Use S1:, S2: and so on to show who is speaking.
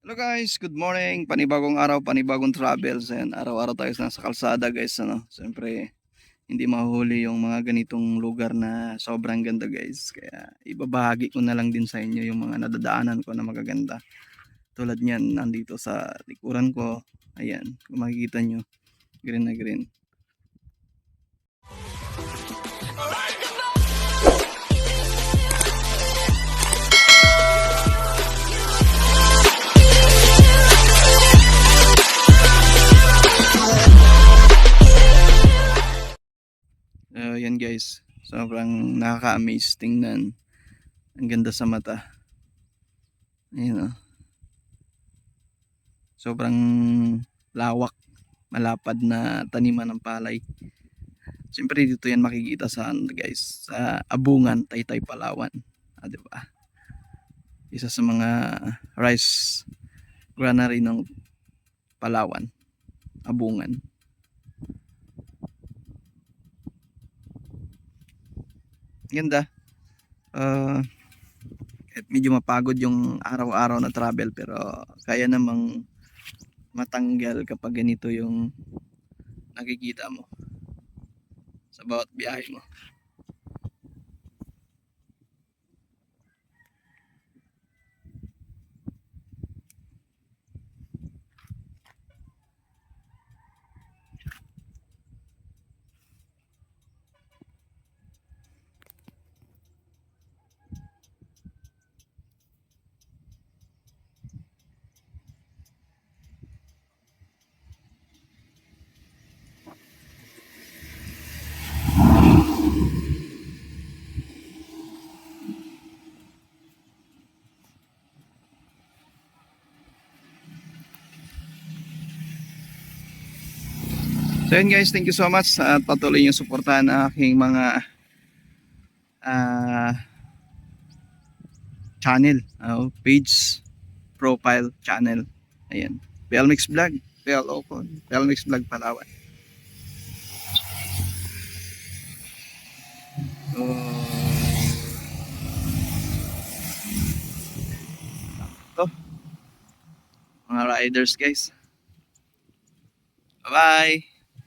S1: Hello guys, good morning. Panibagong araw, panibagong travels. And araw-araw tayo nasa kalsada guys. Siyempre, hindi mahuli yung mga ganitong lugar na sobrang ganda guys. Kaya ibabahagi ko na lang din sa inyo yung mga nadadaanan ko na magaganda. Tulad niyan, nandito sa likuran ko. Ayan, kung makikita nyo, green na green. Yan guys, sobrang nakaka-amaze tingnan. Ang ganda sa mata. Ayan sobrang lawak, malapad na taniman ng palay. Siyempre dito yan makikita sa guys, sa Abungan, Taytay, Palawan. Di ba? Isa sa mga rice granary ng Palawan, Abungan. Ganda. Medyo mapagod yung araw-araw na travel pero kaya namang matanggal kapag ganito yung nakikita mo sa bawat biyahe mo. So yun guys, thank you so much at patuloy yung suportahan ng aking mga channel, page, profile, channel. Ayan, Pelmix Vlog, Pelmix Vlog Palawan. So, mga riders guys. Bye-bye!